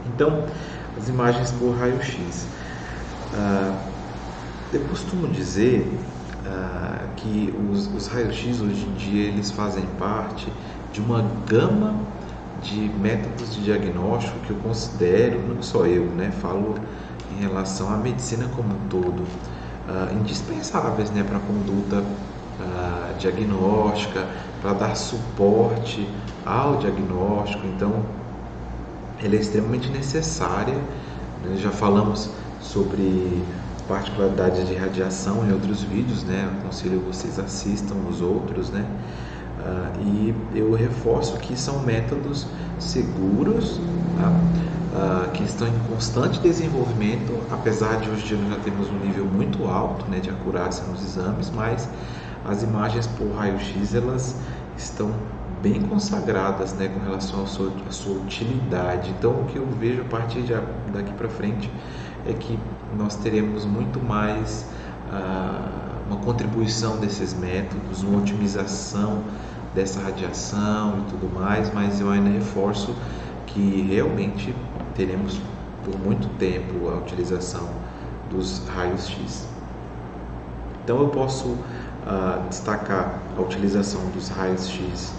Então, as imagens por raio-x. Eu costumo dizer que os raios-x hoje em dia eles fazem parte de uma gama de métodos de diagnóstico que eu considero, não só eu, né, falo em relação à medicina como um todo, indispensáveis, né, para a conduta diagnóstica, para dar suporte ao diagnóstico. Então, ela é extremamente necessária. Nós já falamos sobre particularidades de radiação em outros vídeos, né? Aconselho vocês assistam os outros, né? E eu reforço que são métodos seguros, tá? Que estão em constante desenvolvimento, apesar de hoje em dia nós já temos um nível muito alto, né, de acurácia nos exames, mas as imagens por raio-x elas estão bem consagradas, né, com relação à sua utilidade. Então, o que eu vejo a partir daqui para frente é que nós teremos muito mais uma contribuição desses métodos, uma otimização dessa radiação e tudo mais, mas eu ainda reforço que realmente teremos por muito tempo a utilização dos raios-x. Então, eu posso destacar a utilização dos raios-x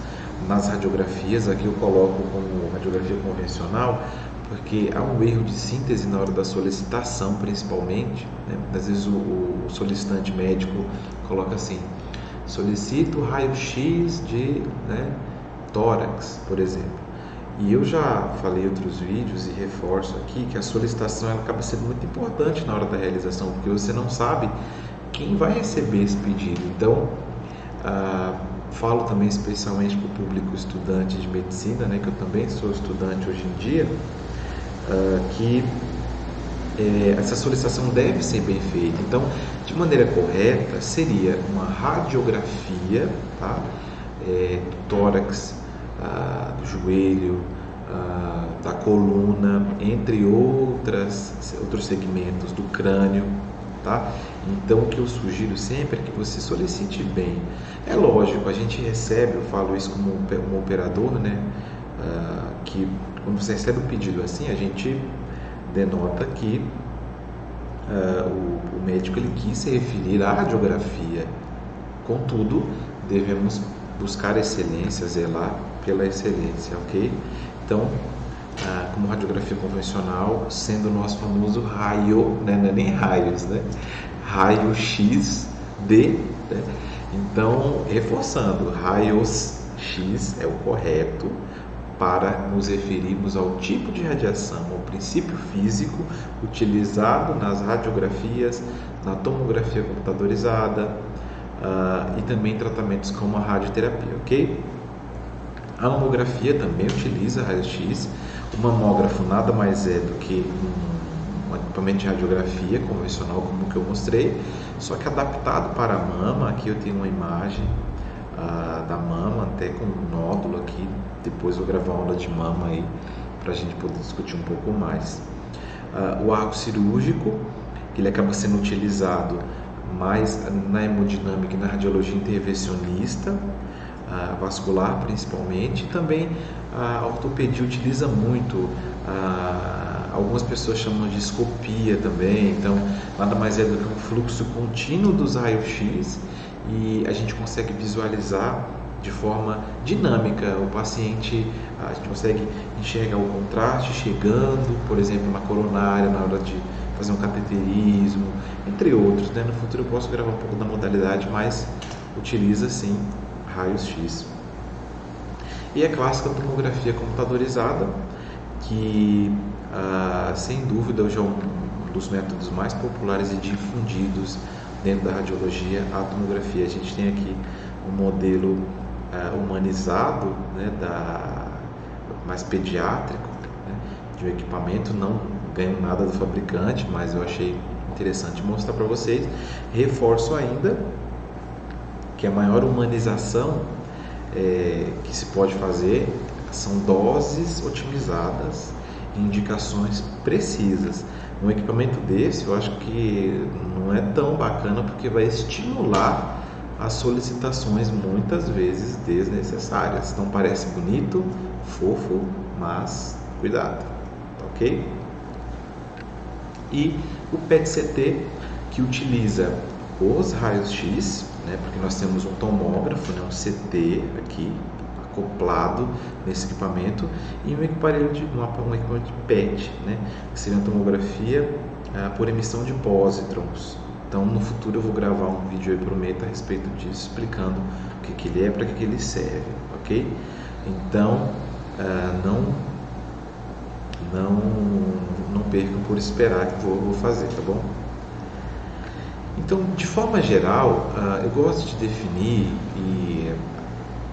nas radiografias. Aqui eu coloco como radiografia convencional, porque há um erro de síntese na hora da solicitação, principalmente, né? Às vezes o solicitante médico coloca assim: solicito raio-x de, né, tórax, por exemplo. E eu já falei em outros vídeos e reforço aqui que a solicitação ela acaba sendo muito importante na hora da realização, porque você não sabe quem vai receber esse pedido. Então, falo também especialmente para o público estudante de medicina, né, que eu também sou estudante hoje em dia, que essa solicitação deve ser bem feita. Então, de maneira correta, seria uma radiografia, tá, do tórax, do joelho, da coluna, entre outros segmentos do crânio, tá? Então, o que eu sugiro sempre é que você solicite bem. É lógico, a gente recebe, eu falo isso como um operador, né? Que quando você recebe um pedido assim, a gente denota que o médico ele quis se referir à radiografia. Contudo, devemos buscar excelência, zelar pela excelência, ok? Então, como radiografia convencional, sendo o nosso famoso raio, né? Não é nem raios, né? Raio-x D, né? Então, reforçando, raios-x é o correto para nos referirmos ao tipo de radiação, ao princípio físico utilizado nas radiografias, na tomografia computadorizada e também tratamentos como a radioterapia, ok? A mamografia também utiliza raio-x. O mamógrafo nada mais é do que um equipamento de radiografia convencional, como o que eu mostrei, só que adaptado para a mama. Aqui eu tenho uma imagem da mama, até com um nódulo aqui. Depois vou gravar uma aula de mama aí para a gente poder discutir um pouco mais. O arco cirúrgico, ele acaba sendo utilizado mais na hemodinâmica e na radiologia intervencionista, vascular principalmente. Também a ortopedia utiliza muito, algumas pessoas chamam de escopia também. Então, nada mais é do que um fluxo contínuo dos raios-x e a gente consegue visualizar de forma dinâmica o paciente. A gente consegue enxergar o contraste chegando, por exemplo, na coronária, na hora de fazer um cateterismo, entre outros, né? No futuro eu posso gravar um pouco da modalidade, mas utiliza sim raios-x. E a clássica tomografia computadorizada, que sem dúvida hoje é um dos métodos mais populares e difundidos dentro da radiologia, a tomografia. A gente tem aqui um modelo humanizado, né, mais pediátrico, né, de um equipamento. Não ganho nada do fabricante, mas eu achei interessante mostrar para vocês. Reforço ainda que a maior humanização que se pode fazer são doses otimizadas e indicações precisas. Um equipamento desse eu acho que não é tão bacana, porque vai estimular as solicitações muitas vezes desnecessárias. Não parece bonito, fofo, mas cuidado, ok? E o PET-CT, que utiliza os raios X, né, porque nós temos um tomógrafo, né, um CT aqui acoplado nesse equipamento, e um equipamento de PET, né, que seria uma tomografia por emissão de pósitrons. Então, no futuro eu vou gravar um vídeo aí para o Meta a respeito disso, explicando o que ele é, para que ele serve, ok? Então, não percam por esperar que vou fazer, tá bom? Então, de forma geral, eu gosto de definir, e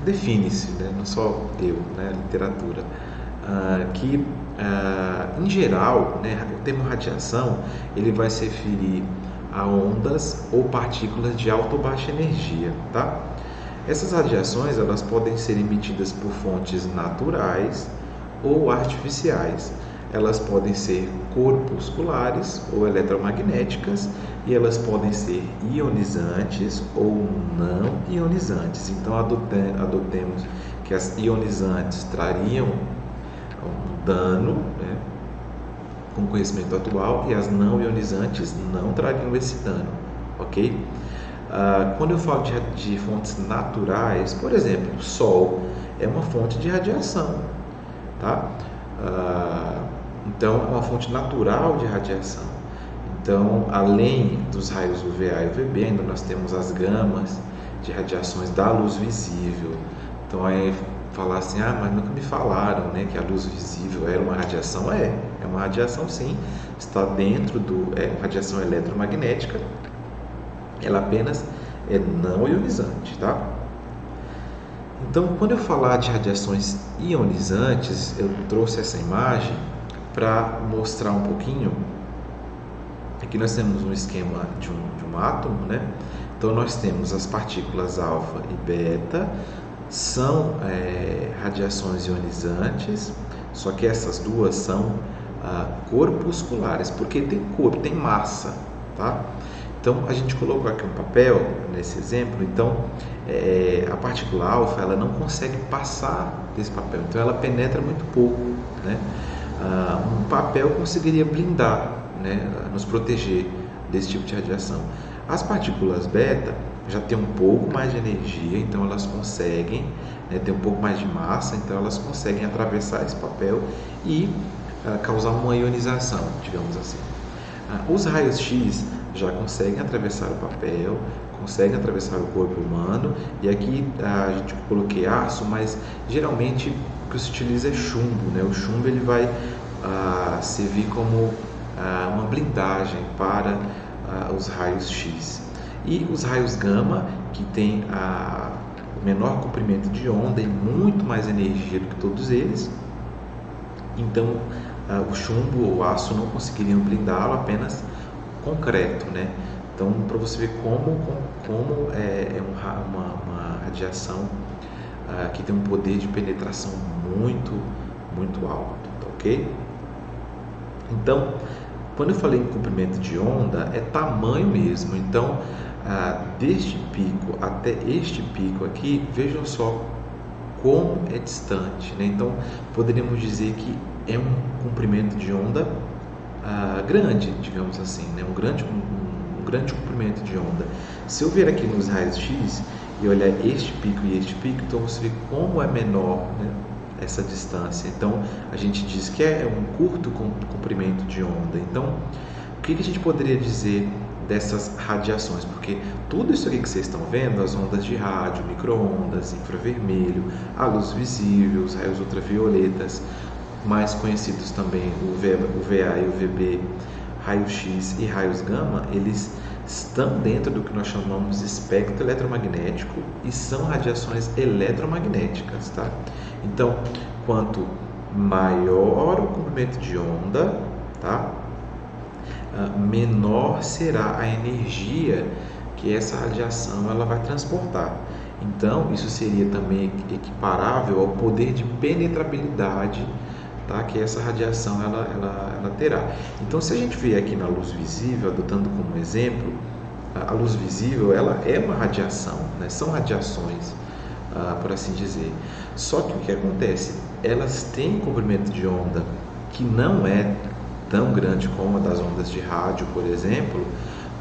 define-se, né, não só eu, né, a literatura, que em geral, né, o termo radiação ele vai se referir a ondas ou partículas de alta ou baixa energia, tá? Essas radiações elas podem ser emitidas por fontes naturais ou artificiais. Elas podem ser corpusculares ou eletromagnéticas e elas podem ser ionizantes ou não ionizantes. Então adotemos que as ionizantes trariam um dano, né, com o conhecimento atual, e as não ionizantes não trariam esse dano, ok? Quando eu falo de fontes naturais, por exemplo, o Sol é uma fonte de radiação, tá? Então, é uma fonte natural de radiação. Então, além dos raios UVA e UVB, ainda nós temos as gamas de radiações da luz visível. Então, aí falar assim, mas nunca me falaram, né, que a luz visível era uma radiação. É uma radiação sim, está dentro uma radiação eletromagnética, ela apenas é não ionizante, tá? Então, quando eu falar de radiações ionizantes, eu trouxe essa imagem para mostrar um pouquinho. Aqui nós temos um esquema de um átomo, né? Então, nós temos as partículas alfa e beta, são radiações ionizantes, só que essas duas são corpusculares, porque tem corpo, tem massa, tá? Então, a gente colocou aqui um papel nesse exemplo. Então, a partícula alfa ela não consegue passar desse papel, então ela penetra muito pouco, né? Um papel conseguiria blindar, né, nos proteger desse tipo de radiação. As partículas beta já têm um pouco mais de energia, então elas conseguem, né, ter um pouco mais de massa, então elas conseguem atravessar esse papel e causar uma ionização, digamos assim. Os raios X já conseguem atravessar o papel, conseguem atravessar o corpo humano, e aqui a gente coloquei aço, mas geralmente o que se utiliza é chumbo, né? O chumbo ele vai servir como uma blindagem para os raios X. E os raios gama, que tem o menor comprimento de onda e muito mais energia do que todos eles, então o chumbo ou o aço não conseguiriam blindá-lo, apenas concreto, né? Então, para você ver como uma radiação que tem um poder de penetração muito, muito alto, tá ok? Então, quando eu falei em comprimento de onda, é tamanho mesmo. Então, deste pico até este pico aqui, vejam só como é distante, né? Então, poderíamos dizer que é um comprimento de onda grande, digamos assim, né? Um grande comprimento de onda. Se eu ver aqui nos raios X e olhar este pico e este pico, então você vê como é menor, né, essa distância. Então, a gente diz que é um curto comprimento de onda. Então, o que a gente poderia dizer dessas radiações? Porque tudo isso aqui que vocês estão vendo, as ondas de rádio, micro-ondas, infravermelho, a luz visível, os raios ultravioletas, mais conhecidos também o VA e o VB, raio-x e raios gama, eles estão dentro do que nós chamamos de espectro eletromagnético e são radiações eletromagnéticas, tá? Então, quanto maior o comprimento de onda, tá, menor será a energia que essa radiação ela vai transportar. Então, isso seria também equiparável ao poder de penetrabilidade, tá, que essa radiação ela terá. Então, se a gente vê aqui na luz visível, adotando como exemplo, a luz visível ela é uma radiação, né? São radiações, por assim dizer. Só que o que acontece? Elas têm comprimento de onda que não é tão grande como a das ondas de rádio, por exemplo,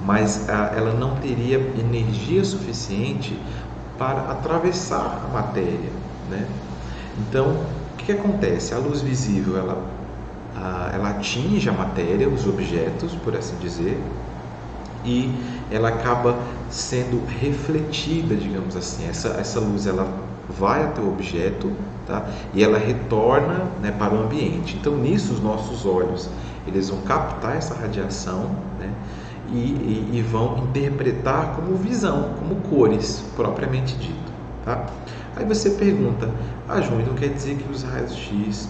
mas ela não teria energia suficiente para atravessar a matéria, né? Então, o que acontece? A luz visível, ela atinge a matéria, os objetos, por assim dizer, e ela acaba sendo refletida, digamos assim. Essa luz, ela vai até o objeto, tá? E ela retorna, né, para o ambiente. Então, nisso, os nossos olhos, eles vão captar essa radiação, né? E vão interpretar como visão, como cores, propriamente dito, tá? Aí você pergunta, João, então quer dizer que os raios X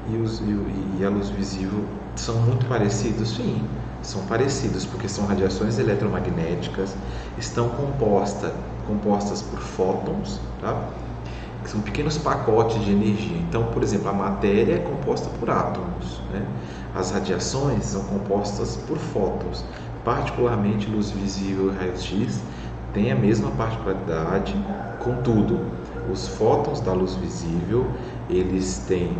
e a luz visível são muito parecidos? Sim, são parecidos, porque são radiações eletromagnéticas, estão compostas por fótons, tá? Que são pequenos pacotes de energia. Então, por exemplo, a matéria é composta por átomos, né? As radiações são compostas por fótons. Particularmente, luz visível e raios X têm a mesma particularidade, contudo, os fótons da luz visível, eles têm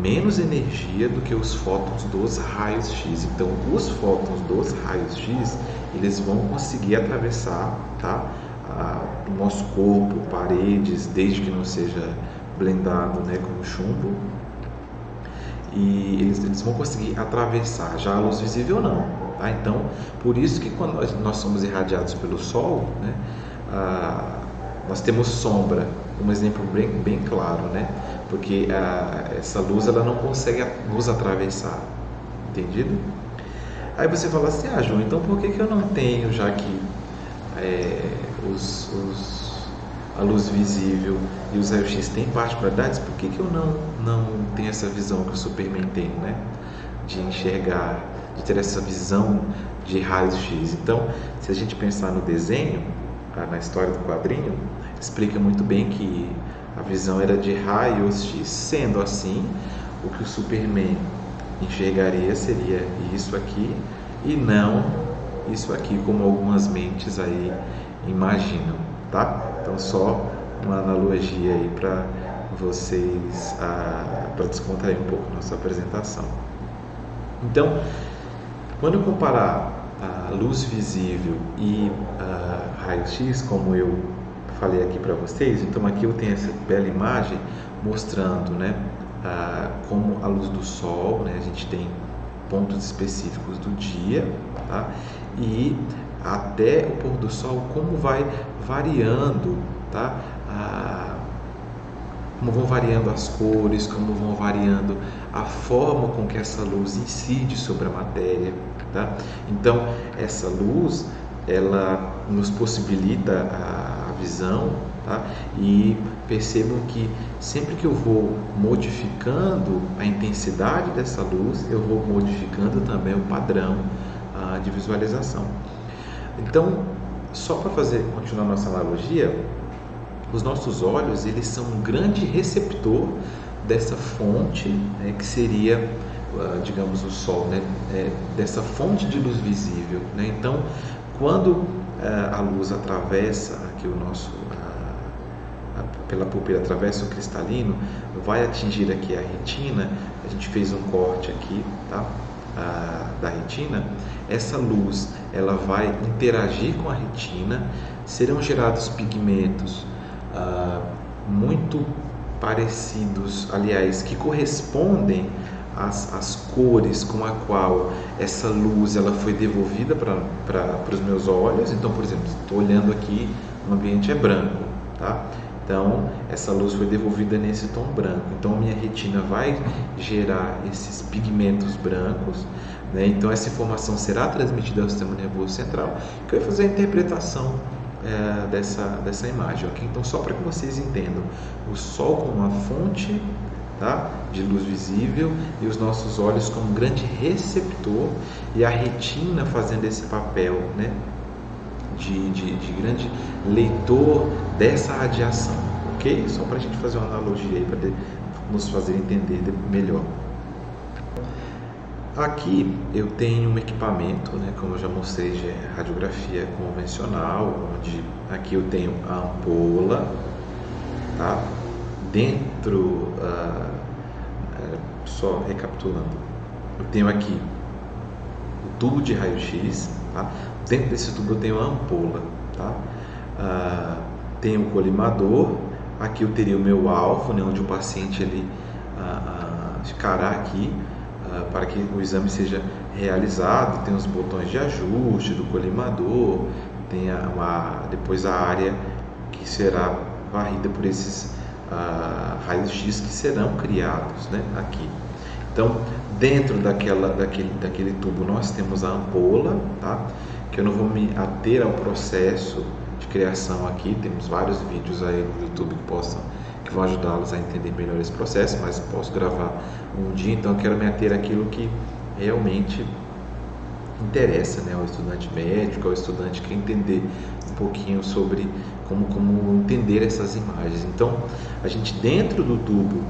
menos energia do que os fótons dos raios X. Então, os fótons dos raios X, eles vão conseguir atravessar, tá, o nosso corpo, paredes, desde que não seja blendado, né, com chumbo, e eles vão conseguir atravessar. Já a luz visível não, tá? Então, por isso que quando nós somos irradiados pelo Sol, né, nós temos sombra, um exemplo bem claro, né? Porque essa luz, ela não consegue nos atravessar, entendido? Aí você fala assim, João, então por que eu não tenho, já que a luz visível e os raios-x têm particularidades, por que eu não tenho essa visão que o Superman tem, né? De enxergar, de ter essa visão de raios-x. Então, se a gente pensar no desenho, na história do quadrinho, explica muito bem que a visão era de raios-x. Sendo assim, o que o Superman enxergaria seria isso aqui e não isso aqui, como algumas mentes aí imaginam, tá? Então, só uma analogia aí para vocês, para descontrair um pouco nossa apresentação. Então, quando eu comparar a luz visível e raio-x, como eu falei aqui para vocês, então aqui eu tenho essa bela imagem mostrando, né, como a luz do sol, né, a gente tem pontos específicos do dia, tá? E até o pôr do sol, como vai variando, tá? Como vão variando as cores, como vão variando a forma com que essa luz incide sobre a matéria, tá? Então, essa luz, ela nos possibilita a visão, tá? E percebam que sempre que eu vou modificando a intensidade dessa luz, eu vou modificando também o padrão de visualização. Então, só para continuar nossa analogia, os nossos olhos, eles são um grande receptor dessa fonte, né, que seria, digamos, o Sol, né, dessa fonte de luz visível, né? Então, quando a luz atravessa aqui pela pupila, atravessa o cristalino, vai atingir aqui a retina. A gente fez um corte aqui, tá? Da retina. Essa luz, ela vai interagir com a retina, serão gerados pigmentos muito parecidos, aliás, que correspondem às cores com a qual essa luz ela foi devolvida para os meus olhos. Então, por exemplo, estou olhando aqui, o ambiente é branco, tá? Então, essa luz foi devolvida nesse tom branco. Então, a minha retina vai gerar esses pigmentos brancos, né? Então, essa informação será transmitida ao sistema nervoso central, que vai fazer a interpretação dessa imagem. Okay? Então, só para que vocês entendam, o Sol como uma fonte, tá, de luz visível, e os nossos olhos como um grande receptor, e a retina fazendo esse papel, né, de grande leitor dessa radiação, ok? Só para a gente fazer uma analogia aí, para nos fazer entender melhor. Aqui eu tenho um equipamento, né, como eu já mostrei, de radiografia convencional, onde aqui eu tenho a ampola, tá? Dentro, só recapitulando, eu tenho aqui o tubo de raio-x, tá? Dentro desse tubo eu tenho a ampola, tá? Tenho o colimador, aqui eu teria o meu alvo, né, onde o paciente ele ficará aqui para que o exame seja realizado. Tem os botões de ajuste do colimador, tem depois a área que será varrida por esses raios-x que serão criados, né, aqui. Então, dentro daquele tubo nós temos a ampola, tá? Que eu não vou me ater ao processo de criação aqui, temos vários vídeos aí no YouTube que vão ajudá-los a entender melhor esse processo, mas posso gravar um dia, então eu quero me ater àquilo que realmente interessa, né, ao estudante médico, ao estudante que quer entender um pouquinho sobre como entender essas imagens. Então, a gente dentro do tubo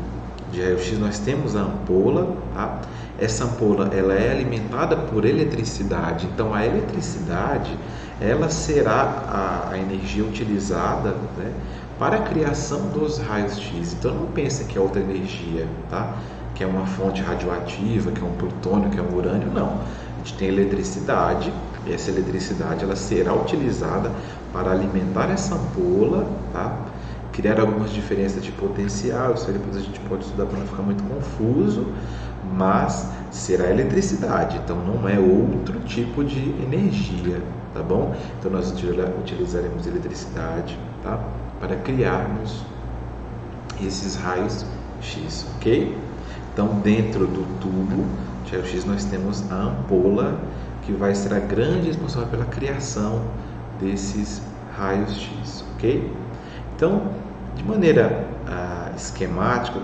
de raio-x nós temos a ampola, tá? Essa ampola ela é alimentada por eletricidade, então a eletricidade ela será a energia utilizada, né, para a criação dos raios-x. Então não pense que é outra energia, tá? Que é uma fonte radioativa, que é um plutônio, que é um urânio, não. A gente tem eletricidade, e essa eletricidade ela será utilizada para alimentar essa ampola, tá? Criar algumas diferenças de potencial, isso aí depois a gente pode estudar para não ficar muito confuso, mas será eletricidade, então não é outro tipo de energia, tá bom? Então nós utilizaremos eletricidade, tá? Para criarmos esses raios X, ok? Então dentro do tubo de raio-x nós temos a ampola, que vai ser a grande responsável pela criação desses raios X, ok? Então, de maneira esquemática,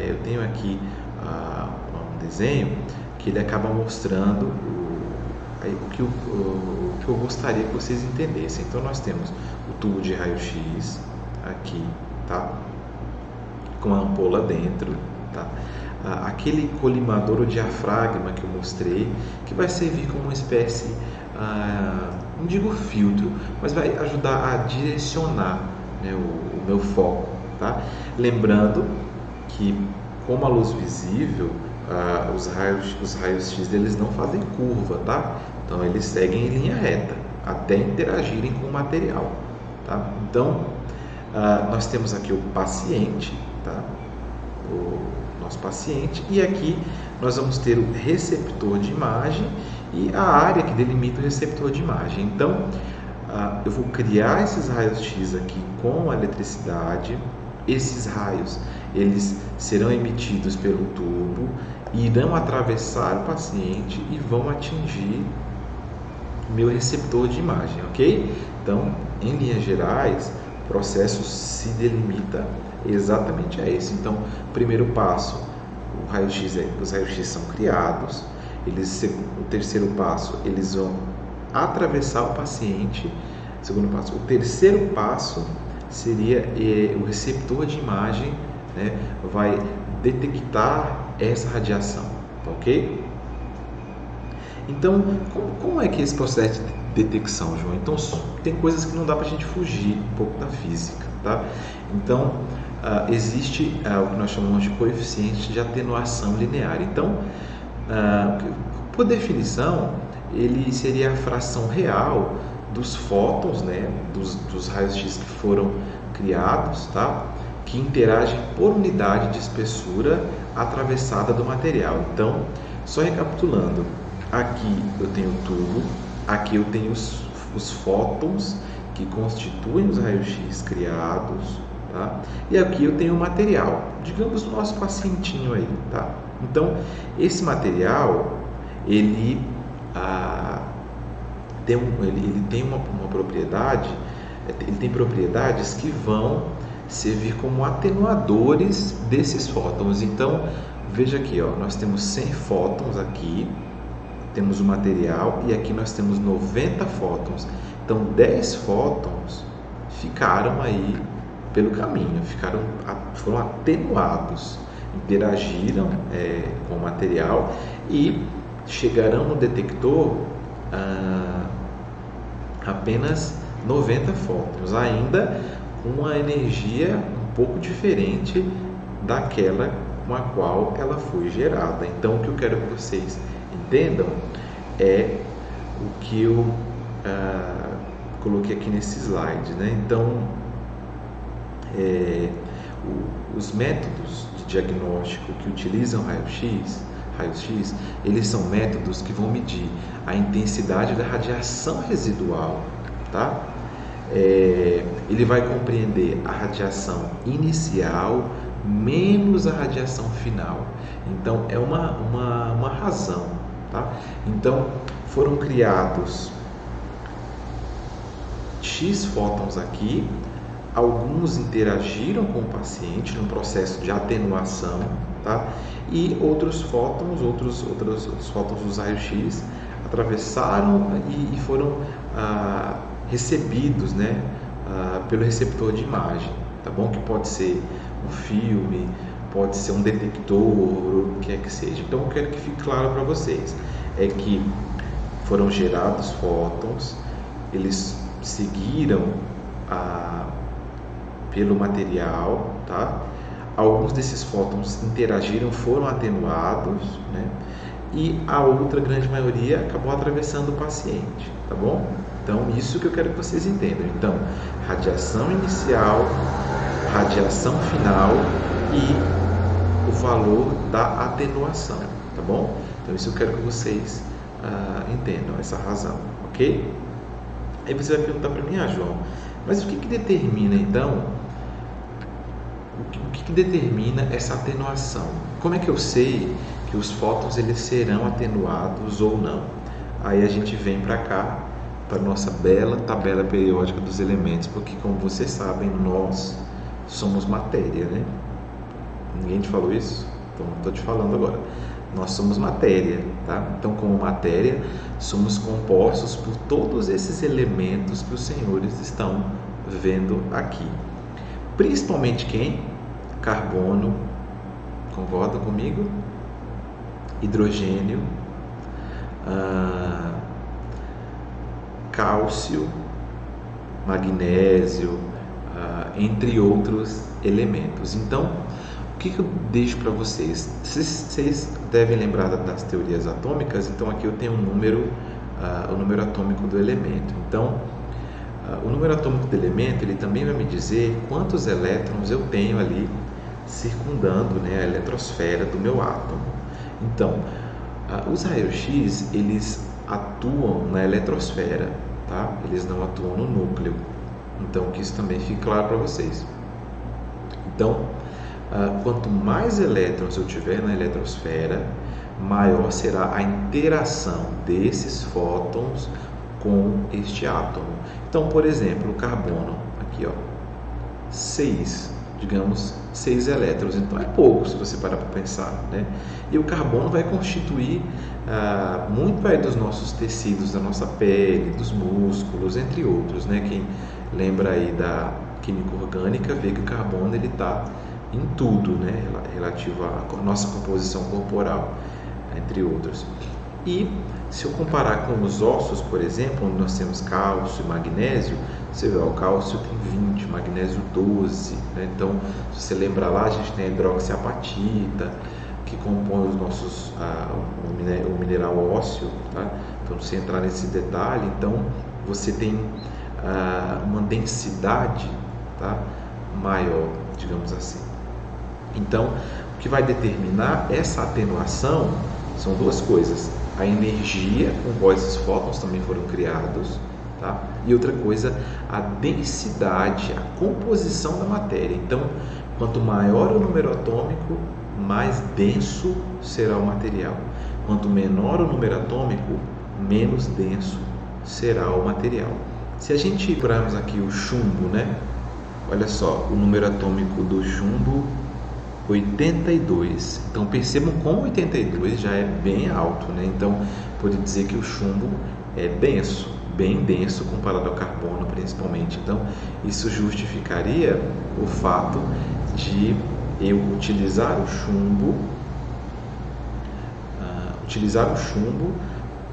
eu tenho aqui um desenho que ele acaba mostrando o que eu gostaria que vocês entendessem. Então, nós temos o tubo de raio-x aqui, tá? Com a ampola dentro, tá? Aquele colimador, o diafragma que eu mostrei, que vai servir como uma espécie, não digo filtro, mas vai ajudar a direcionar, né, o meu foco, tá? Lembrando que, como a luz visível, os raios-x eles não fazem curva, tá? Então eles seguem em linha reta até interagirem com o material, tá? Então nós temos aqui o paciente, tá? O nosso paciente, e aqui nós vamos ter o receptor de imagem e a área que delimita o receptor de imagem. Então eu vou criar esses raios-x aqui com a eletricidade. Esses raios eles serão emitidos pelo tubo, irão atravessar o paciente e vão atingir meu receptor de imagem, ok? Então, em linhas gerais, o processo se delimita exatamente a esse. Então, primeiro passo, os raios-x são criados. O terceiro passo, eles vão atravessar o paciente. Segundo passo, o terceiro passo seria o receptor de imagem, né, vai detectar essa radiação, ok? Então, como é que é esse processo de detecção, João? Então, tem coisas que não dá para a gente fugir um pouco da física, tá? Então, existe o que nós chamamos de coeficiente de atenuação linear. Então, por definição, ele seria a fração real dos fótons, né, dos raios-x que foram criados, tá, que interagem por unidade de espessura atravessada do material. Então, só recapitulando, aqui eu tenho o tubo, aqui eu tenho os fótons que constituem os raios-x criados, tá, e aqui eu tenho o material, digamos o nosso pacientinho aí, tá. Então, esse material, ele tem uma propriedade, ele tem propriedades que vão servir como atenuadores desses fótons. Então, veja aqui, ó, nós temos 100 fótons aqui, temos o material, e aqui nós temos 90 fótons. Então, 10 fótons ficaram aí pelo caminho, foram atenuados, interagiram com o material e chegarão no detector apenas 90 fótons, ainda com uma energia um pouco diferente daquela com a qual ela foi gerada. Então, o que eu quero que vocês entendam é o que eu coloquei aqui nesse slide, né? Então, os métodos de diagnóstico que utilizam raio-x, eles são métodos que vão medir a intensidade da radiação residual, tá? Ele vai compreender a radiação inicial menos a radiação final. Então, é uma razão, tá? Então, foram criados X fótons aqui, alguns interagiram com o paciente no processo de atenuação, tá? E outros fótons, os fótons dos raios-x atravessaram e foram recebidos, né, pelo receptor de imagem, tá bom? Que pode ser um filme, pode ser um detector, o que é que seja. Então, eu quero que fique claro para vocês, é que foram gerados fótons, eles seguiram pelo material, tá? Alguns desses fótons interagiram, foram atenuados, né? E a outra grande maioria acabou atravessando o paciente, tá bom? Então, isso que eu quero que vocês entendam. Então, radiação inicial, radiação final e o valor da atenuação, tá bom? Então, isso eu quero que vocês entendam, essa razão, ok? Aí você vai perguntar para mim, João, mas o que determina, então, o que determina essa atenuação? Como é que eu sei que os fótons eles serão atenuados ou não? Aí a gente vem para cá, para a nossa bela tabela periódica dos elementos, porque, como vocês sabem, nós somos matéria, né? Ninguém te falou isso? Então, estou te falando agora. Nós somos matéria, tá? Então, como matéria, somos compostos por todos esses elementos que os senhores estão vendo aqui. Principalmente quem? Carbono, concorda comigo? Hidrogênio, cálcio, magnésio, entre outros elementos. Então, o que eu deixo para vocês? Vocês devem lembrar das teorias atômicas. Então, aqui eu tenho o número atômico do elemento. Então, o número atômico do elemento, ele também vai me dizer quantos elétrons eu tenho ali circundando, né, a eletrosfera do meu átomo. Então, os raios-x, eles atuam na eletrosfera, tá? Eles não atuam no núcleo. Então, que isso também fique claro para vocês. Então, quanto mais elétrons eu tiver na eletrosfera, maior será a interação desses fótons com este átomo. Então, por exemplo, o carbono, aqui, ó, 6 elétrons. Então, é pouco se você parar para pensar, né? E o carbono vai constituir muito dos nossos tecidos, da nossa pele, dos músculos, entre outros, né? Quem lembra aí da química orgânica vê que o carbono ele está em tudo, né? Relativo à nossa composição corporal, entre outros. E se eu comparar com os ossos, por exemplo, onde nós temos cálcio e magnésio, você vê, o cálcio tem 20, o magnésio 12, né? Então, se você lembrar lá, a gente tem a hidroxiapatita, que compõe os nossos, o mineral ósseo, tá? Então, se entrar nesse detalhe, então, você tem uma densidade, tá, maior, digamos assim. Então, o que vai determinar essa atenuação são duas coisas: a energia com qual esses fótons também foram criados, tá? E outra coisa, a densidade, a composição da matéria. Então, quanto maior o número atômico, mais denso será o material. Quanto menor o número atômico, menos denso será o material. Se a gente procurarmos aqui o chumbo, né? Olha só, o número atômico do chumbo, 82. Então, percebam como 82 já é bem alto, né? Então, pode dizer que o chumbo é denso, bem denso comparado ao carbono, principalmente. Então, isso justificaria o fato de eu utilizar o chumbo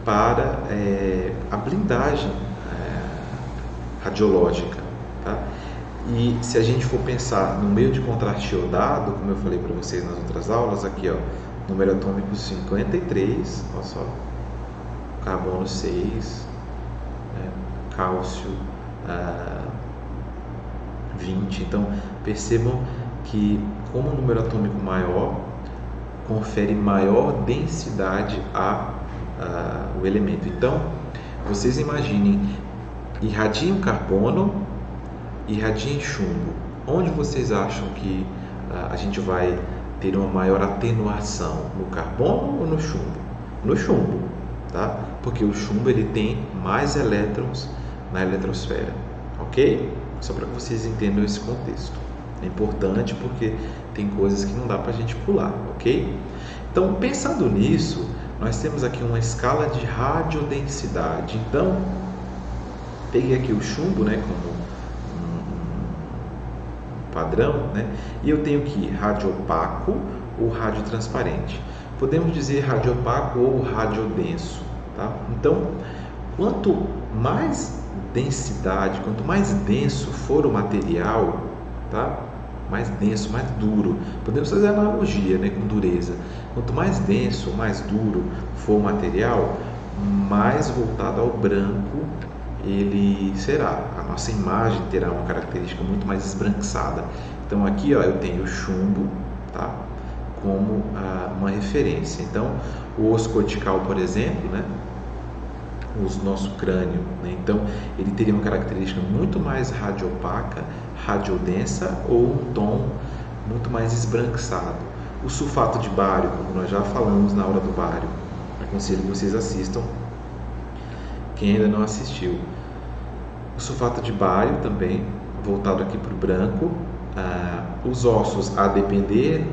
para a blindagem radiológica, tá? E se a gente for pensar no meio de contraste iodado, como eu falei para vocês nas outras aulas, aqui ó, número atômico 53, olha só, carbono 6, né, cálcio 20. Então percebam que como o número atômico maior confere maior densidade ao elemento. Então vocês imaginem, irradiem carbono, irradiem chumbo. Onde vocês acham que a gente vai ter uma maior atenuação? No carbono ou no chumbo? No chumbo, tá? Porque o chumbo ele tem mais elétrons na eletrosfera, ok? Só para que vocês entendam esse contexto. É importante porque tem coisas que não dá para a gente pular, ok? Então, pensando nisso, nós temos aqui uma escala de radiodensidade. Então, peguei aqui o chumbo, né, como um padrão, né, e eu tenho aqui radiopaco ou radiotransparente. Podemos dizer radiopaco ou radiodenso, tá? Então, quanto mais densidade, quanto mais denso for o material, tá? Mais denso, mais duro. Podemos fazer analogia, né, com dureza. Quanto mais denso, mais duro for o material, mais voltado ao branco ele será. A nossa imagem terá uma característica muito mais esbranquiçada. Então aqui ó, eu tenho o chumbo, tá, como uma referência. Então o osso cortical, por exemplo, né, o nosso crânio, né, então ele teria uma característica muito mais radiopaca, radiodensa ou um tom muito mais esbranquiçado. O sulfato de bário, como nós já falamos na aula do bário, aconselho que vocês assistam, quem ainda não assistiu. O sulfato de bário também, voltado aqui para o branco. Os ossos, a depender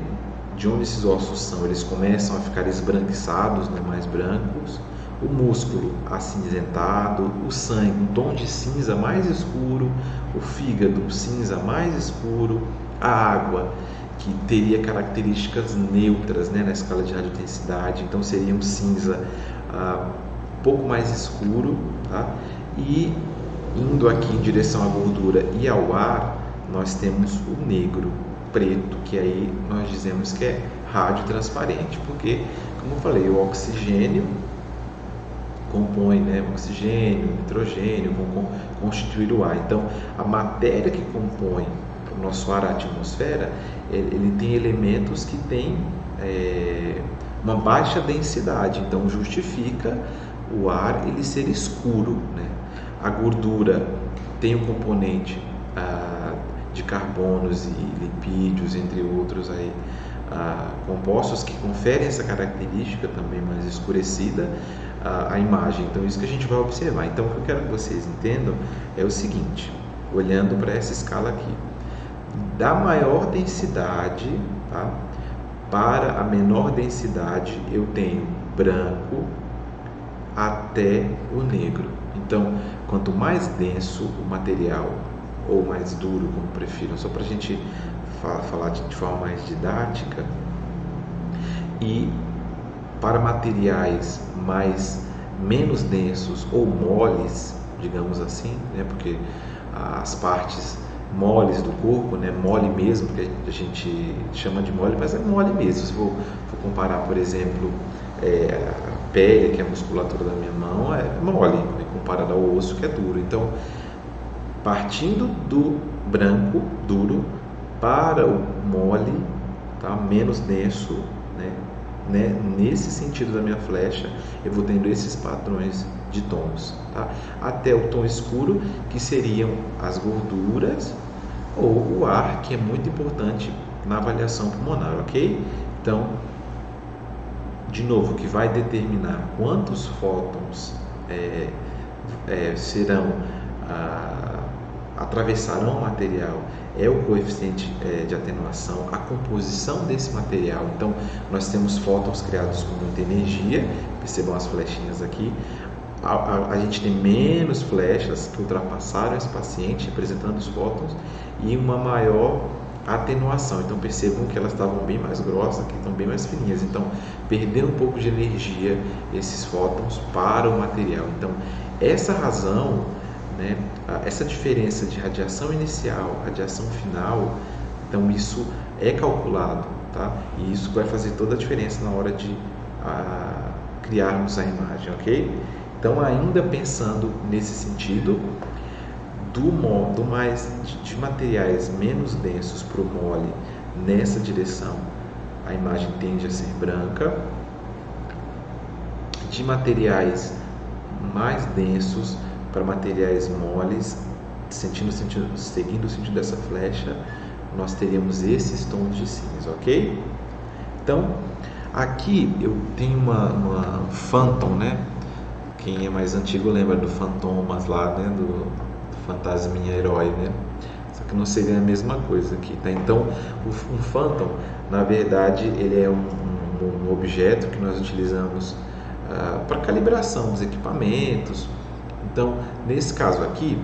de onde esses ossos são, eles começam a ficar esbranquiçados, né, mais brancos. O músculo acinzentado, o sangue, um tom de cinza mais escuro, o fígado, um cinza mais escuro, a água, que teria características neutras, né, na escala de radiodensidade, então seria um cinza um pouco mais escuro, tá? E indo aqui em direção à gordura e ao ar, nós temos o negro, preto, que aí nós dizemos que é radiotransparente, porque, como eu falei, o oxigênio compõe, né, oxigênio, nitrogênio, vão constituir o ar. Então, a matéria que compõe o nosso ar, a atmosfera, ele tem elementos que têm uma baixa densidade, então justifica o ar ele ser escuro, né? A gordura tem um componente de carbonos e lipídios, entre outros aí, compostos que conferem essa característica também mais escurecida à imagem. Então isso que a gente vai observar. Então o que eu quero que vocês entendam é o seguinte, olhando para essa escala aqui, da maior densidade, tá, para a menor densidade eu tenho branco até o negro. Então quanto mais denso o material, ou mais duro, como prefiram, só para a gente falar de forma mais didática, e para materiais menos densos ou moles, digamos assim, né, porque as partes moles do corpo, né, mole mesmo, que a gente chama de mole, mas é mole mesmo. Se for comparar, por exemplo, a pele, que é a musculatura da minha mão, é mole, né, comparado ao osso, que é duro. Então, partindo do branco, duro, para o mole, tá, menos denso, né, nesse sentido da minha flecha, eu vou tendo esses padrões de tons, tá, até o tom escuro, que seriam as gorduras ou o ar, que é muito importante na avaliação pulmonar, ok? Então, de novo, o que vai determinar quantos fótons atravessarão o material é o coeficiente de atenuação, a composição desse material. Então, nós temos fótons criados com muita energia, percebam as flechinhas aqui. A gente tem menos flechas que ultrapassaram esse paciente, representando os fótons, e uma maior atenuação. Então, percebam que elas estavam bem mais grossas, aqui estão bem mais fininhas. Então, perderam um pouco de energia esses fótons para o material. Então, essa razão né, essa diferença de radiação inicial, radiação final, então isso é calculado, tá? E isso vai fazer toda a diferença na hora de criarmos a imagem, ok? Então, ainda pensando nesse sentido, de materiais menos densos para o mole nessa direção, a imagem tende a ser branca. De materiais mais densos para materiais moles, seguindo o sentido dessa flecha, nós teríamos esses tons de cinza, ok? Então, aqui eu tenho uma Phantom, né? Quem é mais antigo lembra do Fantomas lá, né? Do Fantasminha Herói, né? Só que não seria a mesma coisa aqui, tá? Então, um Phantom, na verdade, ele é um objeto que nós utilizamos para calibração dos equipamentos. Então, nesse caso aqui,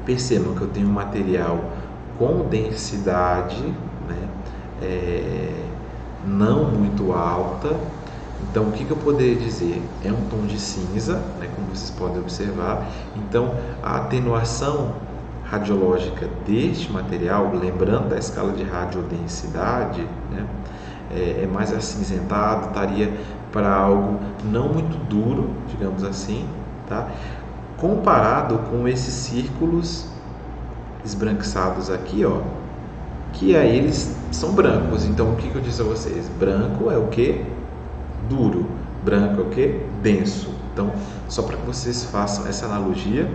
percebam que eu tenho um material com densidade, né, não muito alta. Então, o que eu poderia dizer? É um tom de cinza, né, como vocês podem observar. Então, a atenuação radiológica deste material, lembrando da escala de radiodensidade, né, é mais acinzentado, estaria para algo não muito duro, digamos assim, tá? Comparado com esses círculos esbranquiçados aqui, ó, que aí eles são brancos. Então, o que eu disse a vocês? Branco é o que? Duro. Branco é o que? Denso. Então, só para que vocês façam essa analogia,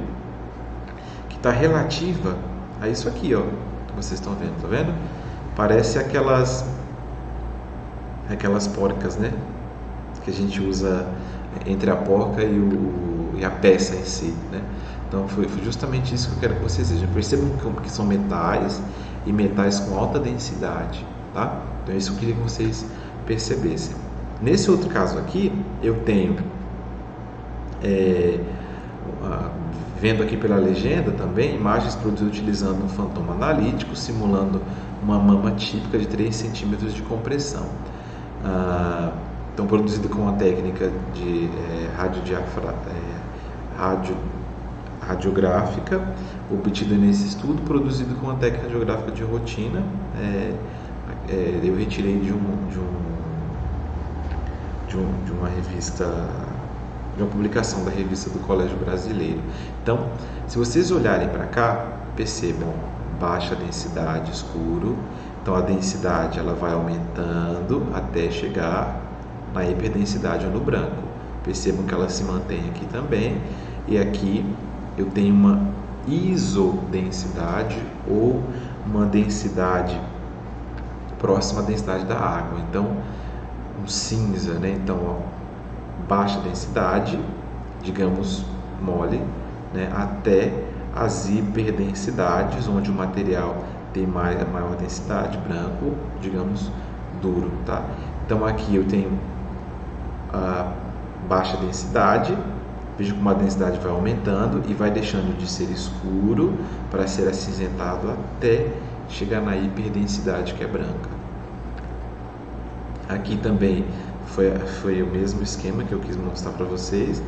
que está relativa a isso aqui, ó, que vocês estão vendo, tá vendo? Parece aquelas porcas, né? Que a gente usa entre a porca e a peça em si, né? Então foi justamente isso que eu quero que vocês vejam. Percebam que são metais e metais com alta densidade, tá? Então isso eu queria que vocês percebessem. Nesse outro caso aqui, eu tenho, vendo aqui pela legenda também, imagens produzidas utilizando um fantoma analítico, simulando uma mama típica de 3 centímetros de compressão. Então, produzido com uma técnica de radiográfica, obtida nesse estudo, produzido com uma técnica radiográfica de rotina. Eu retirei de uma revista, de uma publicação da revista do Colégio Brasileiro. Então, se vocês olharem para cá, percebam baixa densidade, escuro. Então, a densidade ela vai aumentando até chegar na hiperdensidade ou no branco. Percebam que ela se mantém aqui também. E aqui eu tenho uma isodensidade ou uma densidade próxima à densidade da água. Então, um cinza, né? Então, ó, baixa densidade, digamos mole, né? Até as hiperdensidades, onde o material tem maior densidade, branco, digamos duro, tá? Então, aqui eu tenho a baixa densidade, veja como a densidade vai aumentando e vai deixando de ser escuro para ser acinzentado até chegar na hiperdensidade, que é branca. Aqui também foi o mesmo esquema que eu quis mostrar para vocês.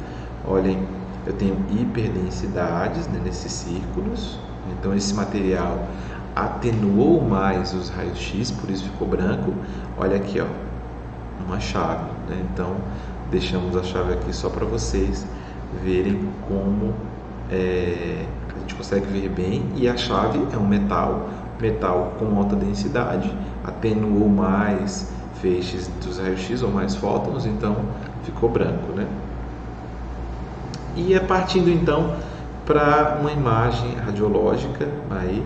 Olhem, eu tenho hiperdensidades, né, nesses círculos. Então esse material atenuou mais os raios-x, por isso ficou branco. Olha aqui, ó, uma chave, né? Então deixamos a chave aqui só para vocês verem como a gente consegue ver bem. E a chave é um metal com alta densidade, atenuou mais feixes dos raios-x ou mais fótons, então ficou branco, né? E é partindo então para uma imagem radiológica aí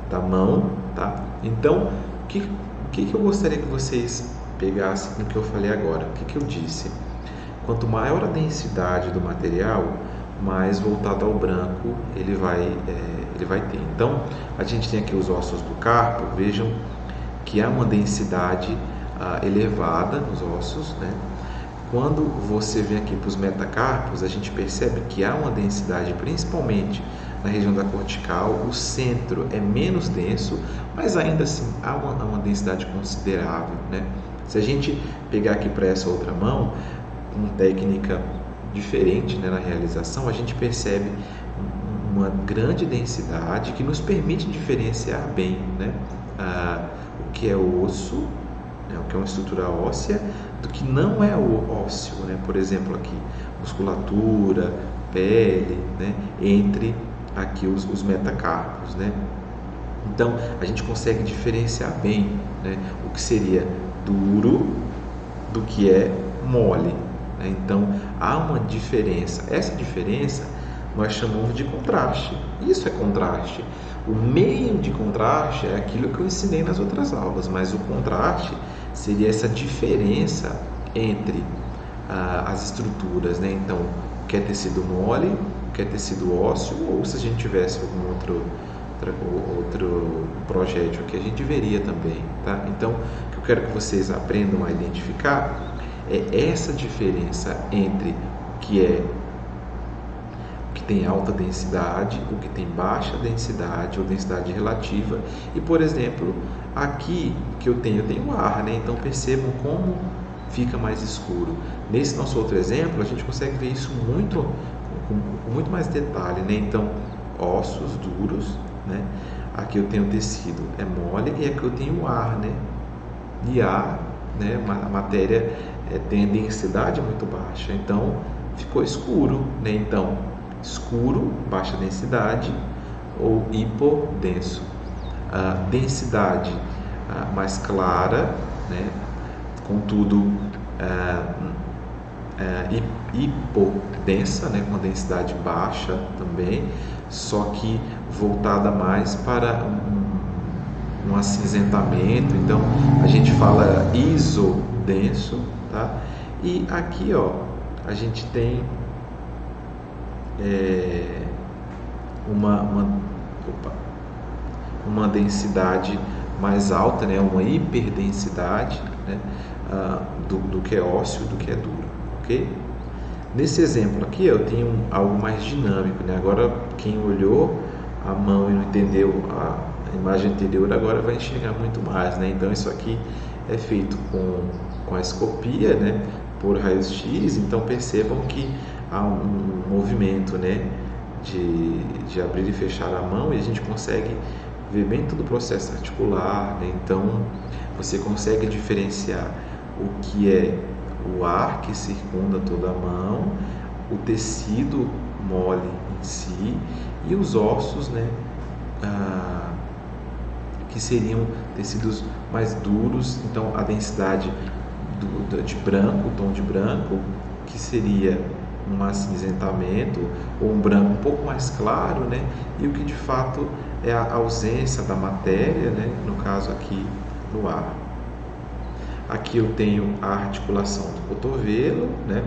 da mão, tá? Então, o que eu gostaria que vocês pegassem no que eu falei agora? O que eu disse? Quanto maior a densidade do material, mais voltado ao branco ele vai ter. Então, a gente tem aqui os ossos do carpo. Vejam que há uma densidade elevada nos ossos, né? Quando você vem aqui para os metacarpos, a gente percebe que há uma densidade, principalmente na região da cortical. O centro é menos denso, mas ainda assim há uma densidade considerável, né? Se a gente pegar aqui para essa outra mão, com técnica diferente, né, na realização, a gente percebe uma grande densidade que nos permite diferenciar bem, né, o que é osso, né, o que é uma estrutura óssea, do que não é o ósseo, né? Por exemplo, aqui, musculatura, pele, né, entre aqui os metacarpos, né? Então, a gente consegue diferenciar bem, né, o que seria duro do que é mole, né? Então, há uma diferença. Essa diferença nós chamamos de contraste. Isso é contraste. O meio de contraste é aquilo que eu ensinei nas outras aulas, mas o contraste seria essa diferença entre as estruturas, né? Então, o que é tecido mole, o que é tecido ósseo, ou se a gente tivesse algum outro projétil que a gente veria também, tá? Então, o que eu quero que vocês aprendam a identificar é essa diferença entre o que tem alta densidade, o que tem baixa densidade ou densidade relativa. E, por exemplo, aqui que eu tenho ar, né? Então percebam como fica mais escuro. Nesse nosso outro exemplo, a gente consegue ver isso com muito mais detalhe, né? Então, ossos duros, né? Aqui eu tenho tecido é mole e aqui eu tenho ar, né? E ar, né? A matéria tem a densidade muito baixa, então ficou escuro, né? Então, escuro, baixa densidade ou hipodenso. Densidade mais clara, né? Contudo, hipodensa, né? Com densidade baixa também, só que voltada mais para um acinzentamento. Então, a gente fala isodenso, tá? E aqui, ó, a gente tem uma densidade mais alta, né? Uma hiperdensidade, né? Do que é ósseo, do que é duro, ok? Nesse exemplo aqui eu tenho algo mais dinâmico, né? Agora quem olhou a mão e não entendeu a imagem anterior agora vai enxergar muito mais, né? Então isso aqui é feito com a escopia, né? Por raios-x, então percebam que há um movimento, né? De abrir e fechar a mão, e a gente consegue ver bem todo o processo articular, né? Então você consegue diferenciar o que é o ar que circunda toda a mão, o tecido mole em si e os ossos, né? Que seriam tecidos mais duros. Então a densidade de branco, o tom de branco, que seria um acinzentamento ou um branco um pouco mais claro, né? E o que de fato é a ausência da matéria, né? No caso aqui no ar. Aqui eu tenho a articulação do cotovelo, né?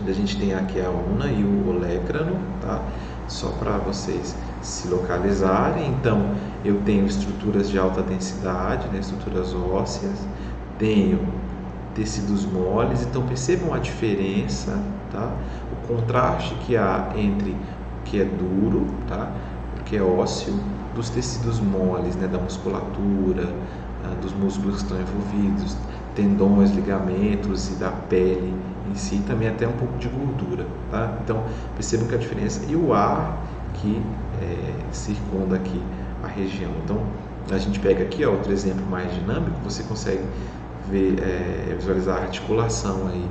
Onde a gente tem aqui a una e o olecrano, tá? Só para vocês se localizarem. Então eu tenho estruturas de alta densidade, né? Estruturas ósseas, tenho tecidos moles, então percebam a diferença, tá? O contraste que há entre o que é duro, tá? O que é ósseo, dos tecidos moles, né? Da musculatura, dos músculos que estão envolvidos, tendões, ligamentos e da pele em si, também até um pouco de gordura, tá? Então percebam que a diferença, e o ar que circunda aqui a região. Então a gente pega aqui, ó, outro exemplo mais dinâmico, você consegue ver, visualizar a articulação aí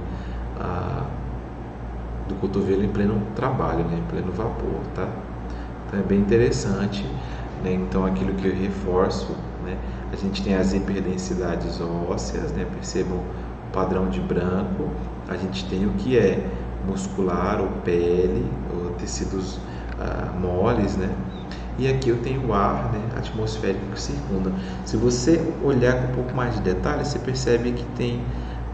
do cotovelo em pleno trabalho, né, em pleno vapor, tá? Então é bem interessante, né? Então aquilo que eu reforço, né, a gente tem as hiperdensidades ósseas, né? Percebam o padrão de branco, a gente tem o que é muscular ou pele, ou tecidos moles, né? E aqui eu tenho o ar, né, atmosférico que circunda. Se você olhar com um pouco mais de detalhe, você percebe que tem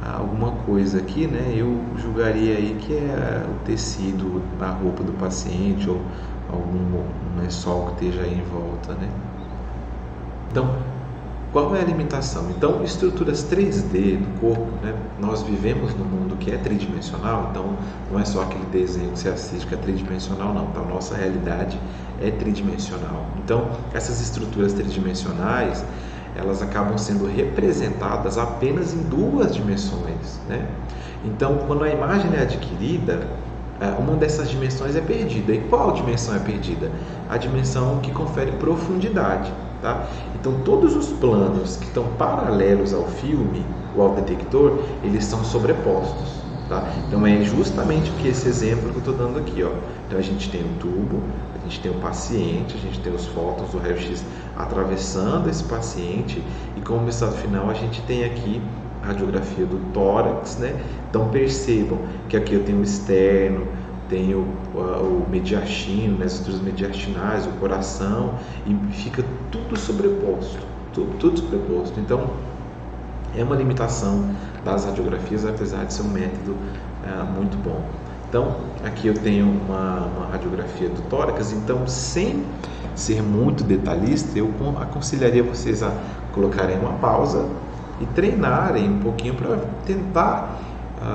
alguma coisa aqui, né? Eu julgaria aí que é o tecido da roupa do paciente ou algum lençol que esteja aí em volta, né? Então, qual é a limitação? Então, estruturas 3D do corpo, né? Nós vivemos num mundo que é tridimensional, então não é só aquele desenho que você assiste que é tridimensional, não. Então, a nossa realidade é tridimensional. Então, essas estruturas tridimensionais, elas acabam sendo representadas apenas em duas dimensões, né? Então, quando a imagem é adquirida, uma dessas dimensões é perdida. E qual dimensão é perdida? A dimensão que confere profundidade, tá? Então, todos os planos que estão paralelos ao filme ou ao detector, eles são sobrepostos, tá? Então, é justamente que esse exemplo que eu estou dando aqui, ó. Então, a gente tem um tubo, a gente tem o paciente, a gente tem os fótons do raio-x atravessando esse paciente, e como resultado final a gente tem aqui a radiografia do tórax, né? Então percebam que aqui eu tenho o externo, tenho o mediastino, né? As estruturas mediastinais, o coração, e fica tudo sobreposto, tudo sobreposto. Então é uma limitação das radiografias, apesar de ser um método muito bom. Então, aqui eu tenho uma radiografia do tórax. Então, sem ser muito detalhista, eu aconselharia vocês a colocarem uma pausa e treinarem um pouquinho para tentar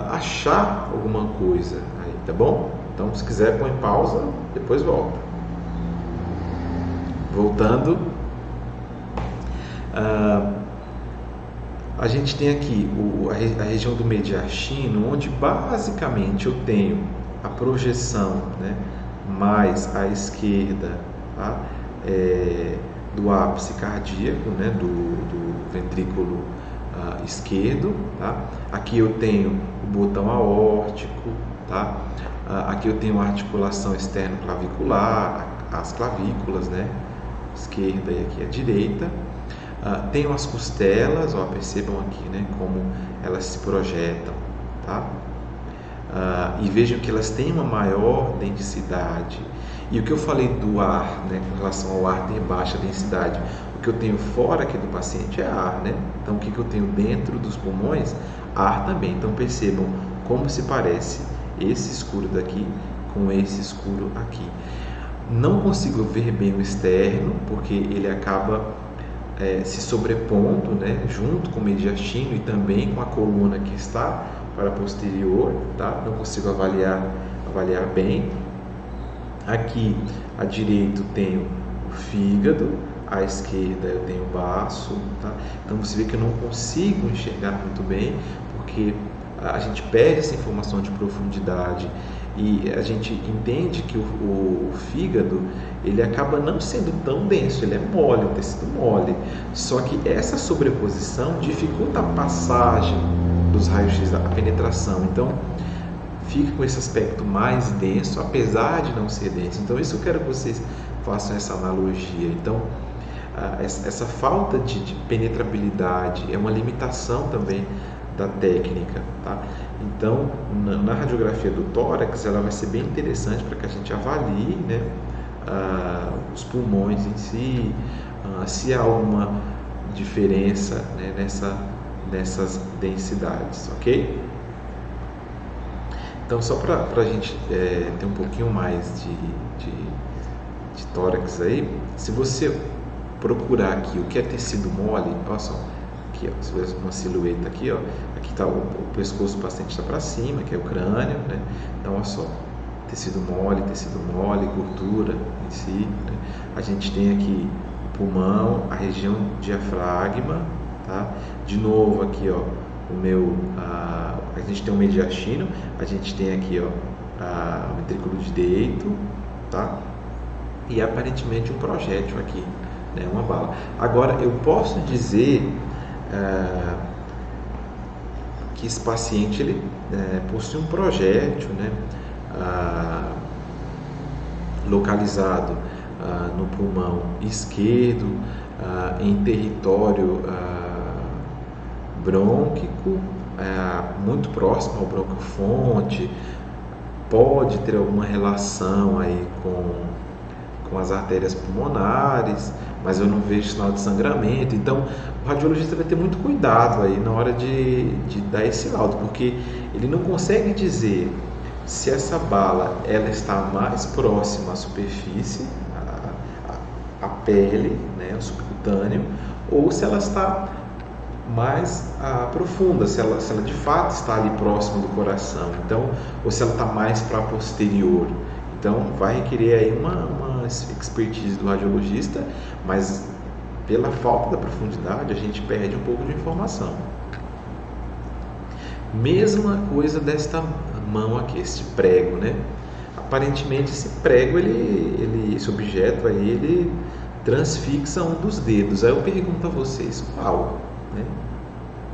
achar alguma coisa aí, tá bom? Então, se quiser, põe pausa, depois volta. Voltando, a gente tem aqui a região do mediastino, onde basicamente eu tenho a projeção, né, mais à esquerda, tá, do ápice cardíaco, né, do ventrículo esquerdo, tá? Aqui eu tenho o botão aórtico, tá? Aqui eu tenho a articulação externo clavicular, as clavículas, né, esquerda e aqui a direita. Tenho as costelas, ó, percebam aqui, né, como elas se projetam, tá? E vejam que elas têm uma maior densidade. E o que eu falei do ar, né, com relação ao ar ter baixa densidade, o que eu tenho fora aqui do paciente é ar, né? Então o que eu tenho dentro dos pulmões? Ar também. Então percebam como se parece esse escuro daqui com esse escuro aqui. Não consigo ver bem o externo, porque ele acaba se sobrepondo, né, junto com o mediastino e também com a coluna que está para posterior, tá? Não consigo avaliar bem. Aqui à direita tenho o fígado, à esquerda eu tenho o baço, tá? Então você vê que eu não consigo enxergar muito bem, porque a gente perde essa informação de profundidade e a gente entende que o fígado ele acaba não sendo tão denso, ele é mole, um tecido mole. Só que essa sobreposição dificulta a passagem dos raios-x, a penetração. Então fica com esse aspecto mais denso, apesar de não ser denso. Então isso eu quero que vocês façam essa analogia. Então essa falta de penetrabilidade é uma limitação também da técnica, tá? Então na radiografia do tórax ela vai ser bem interessante para que a gente avalie, né, os pulmões em si, se há alguma diferença, né, nessas densidades, ok? Então só para a gente ter um pouquinho mais de tórax aí, se você procurar aqui o que é tecido mole, olha só, aqui, ó, você vê uma silhueta aqui, ó, aqui está o pescoço do paciente está para cima, que é o crânio, né? Então olha só, tecido mole, gordura em si, né? A gente tem aqui o pulmão, a região diafragma, tá? De novo aqui, ó, a gente tem o mediastino, a gente tem aqui, ó, o ventrículo direito, tá? E aparentemente um projétil aqui, né, uma bala. Agora eu posso dizer que esse paciente ele possui um projétil, né, localizado no pulmão esquerdo, em território brônquico, muito próximo ao bronquiofonte, pode ter alguma relação aí com as artérias pulmonares, mas eu não vejo sinal de sangramento. Então o radiologista vai ter muito cuidado aí na hora de dar esse laudo, porque ele não consegue dizer se essa bala ela está mais próxima à superfície, à pele, né, ao subcutâneo, ou se ela está mais profunda, se ela de fato está ali próximo do coração, então, ou se ela está mais para posterior. Então vai requerer aí uma expertise do radiologista, mas pela falta da profundidade, a gente perde um pouco de informação. Mesma coisa desta mão aqui, este prego, né? Aparentemente esse prego, esse objeto aí, ele transfixa um dos dedos. Aí eu pergunto a vocês, qual? Né?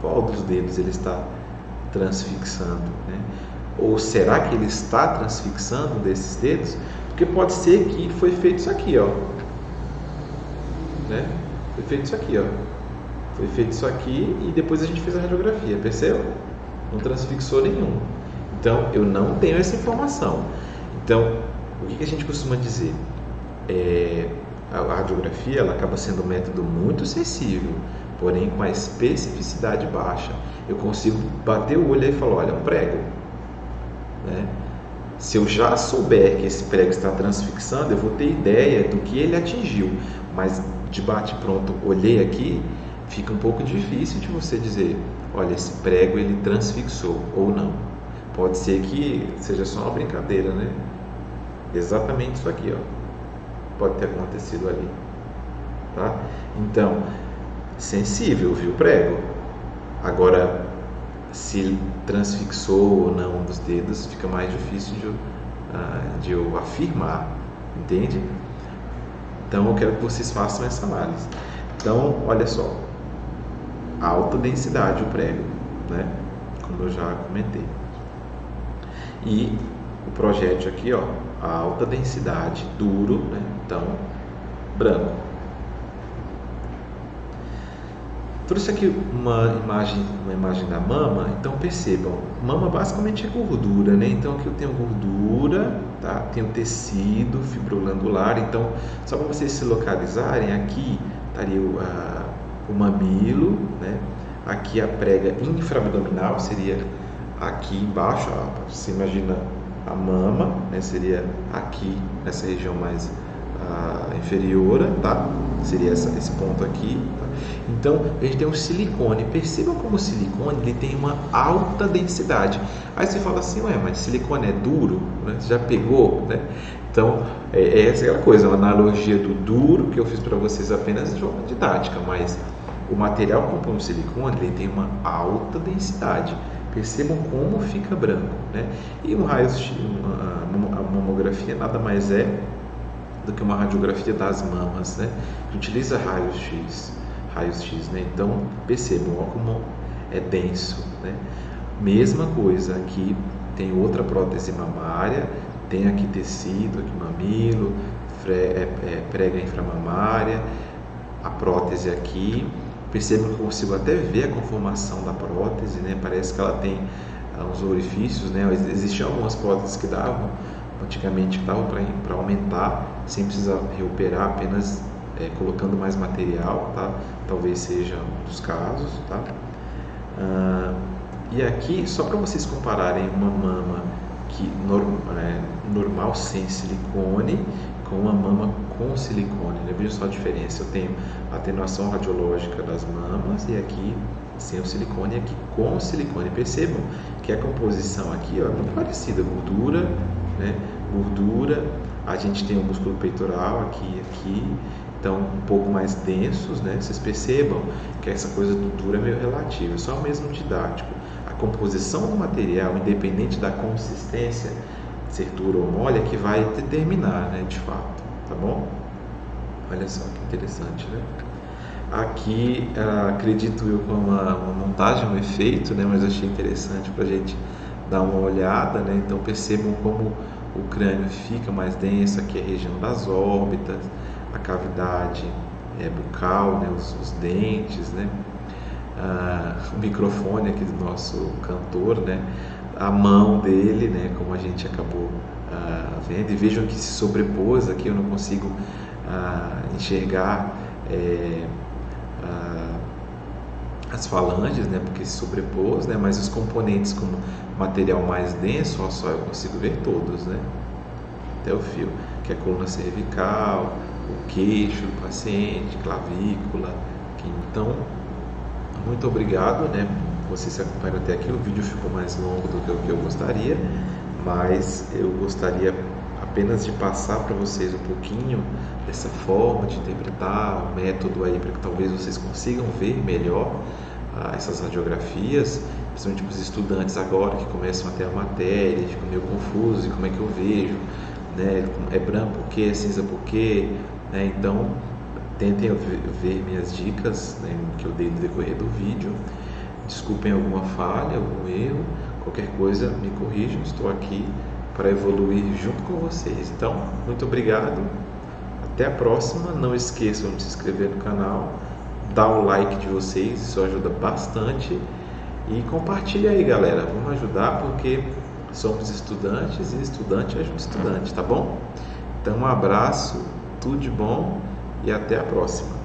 Qual dos dedos ele está transfixando? Né? Ou será que ele está transfixando um desses dedos? Porque pode ser que foi feito isso aqui, ó. Né? Foi feito isso aqui, ó. Foi feito isso aqui e depois a gente fez a radiografia, percebeu? Não transfixou nenhum. Então, eu não tenho essa informação. Então, o que a gente costuma dizer? A radiografia ela acaba sendo um método muito sensível, porém com a especificidade baixa. Eu consigo bater o olho e falar, olha, um prego. Né? Se eu já souber que esse prego está transfixando, eu vou ter ideia do que ele atingiu. Mas de bate pronto, olhei aqui, fica um pouco difícil de você dizer, olha, esse prego ele transfixou ou não. Pode ser que seja só uma brincadeira, né? Exatamente isso aqui, ó. Pode ter acontecido ali, tá? Então, sensível, viu, prego? Agora, se transfixou ou não um dos dedos, fica mais difícil de eu afirmar, entende? Então, eu quero que vocês façam essa análise. Então, olha só, alta densidade o prego, né? Como eu já comentei. E o projétil aqui, ó, a alta densidade, duro, né? Então, branco. Trouxe aqui uma imagem da mama. Então percebam, mama basicamente é gordura, né? Então aqui eu tenho gordura, tá? Tenho tecido fibroglandular. Então, só para vocês se localizarem, aqui estaria o mamilo, né? Aqui a prega infraabdominal seria aqui embaixo. Você imagina a mama, né? Seria aqui nessa região mais inferior, tá? Seria esse ponto aqui. Tá? Então a gente tem um silicone. Percebam como o silicone ele tem uma alta densidade. Aí você fala assim, ué, mas silicone é duro, né? Você já pegou, né? Então essa é aquela coisa, uma analogia do duro que eu fiz para vocês apenas de forma didática, mas o material que compõe o silicone ele tem uma alta densidade. Percebam como fica branco, né? E um raio-x, a mamografia nada mais é do que uma radiografia das mamas, né? Que utiliza raios-x, né? Então percebam ó, como é denso, né? Mesma coisa aqui, tem outra prótese mamária, tem aqui tecido, aqui mamilo, prega inframamária, a prótese aqui. Percebam que eu consigo até ver a conformação da prótese, né? Parece que ela tem uns orifícios, né? Existiam algumas próteses que davam, antigamente que davam para aumentar, sem precisar reoperar, apenas colocando mais material, tá? Talvez seja um dos casos, tá? E aqui, só para vocês compararem uma mama normal sem silicone com uma mama com silicone, né? Veja só a diferença, eu tenho atenuação radiológica das mamas e aqui sem o silicone e aqui com o silicone. Percebam que a composição aqui ó, é muito parecida, gordura, né? Gordura, a gente tem o músculo peitoral aqui, então um pouco mais densos, né? Vocês percebam que essa coisa do duro é meio relativa, só o mesmo didático. A composição do material, independente da consistência, ser duro ou mole, é que vai determinar, né, de fato, tá bom? Olha só que interessante, né? Aqui, acredito eu com uma montagem, um efeito, né, mas achei interessante para a gente dar uma olhada, né? Então percebam como o crânio fica mais denso, aqui é a região das órbitas, a cavidade bucal, né, os dentes, né? O microfone aqui do nosso cantor, né? A mão dele, né? Como a gente acabou vendo, e vejam que se sobrepôs aqui, eu não consigo enxergar as falanges, né? Porque se sobrepôs, né? Mas os componentes como material mais denso, ó, só eu consigo ver todos, né? Até o fio, que é a coluna cervical, o queixo do paciente, clavícula. Então, muito obrigado, né? Vocês se acompanharam até aqui. O vídeo ficou mais longo do que o que eu gostaria, mas eu gostaria apenas de passar para vocês um pouquinho dessa forma de interpretar, o método aí para que talvez vocês consigam ver melhor essas radiografias, principalmente para os estudantes agora que começam a ter a matéria, ficam meio confusos e como é que eu vejo, né? É branco por quê, é cinza por quê, né? Então tentem ver minhas dicas, né, que eu dei no decorrer do vídeo. Desculpem alguma falha, algum erro, qualquer coisa me corrijam, estou aqui para evoluir junto com vocês. Então, muito obrigado, até a próxima. Não esqueçam de se inscrever no canal, dar o like de vocês, isso ajuda bastante, e compartilha aí, galera, vamos ajudar porque somos estudantes e estudante ajuda estudante, tá bom? Então um abraço, tudo de bom e até a próxima.